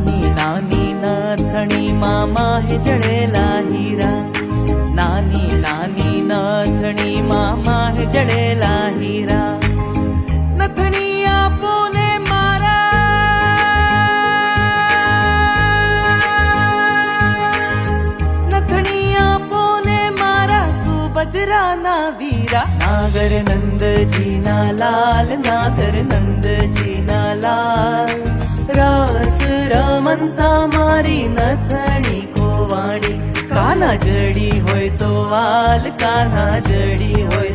નાની નાની નથણીમાં માહે જડેલા હીરા, નાની નાની નથણીમાં માહે જડેલા હીરા. નથણી આપો ને સુભદ્રાના વીરા. નાગર નંદજીના લાલ, નાગર નંદજીના લાલ, રસ રમંતા મારી નથણી કોવાણી. કાના જડી હોય તો વાલ, કાના જડી હોય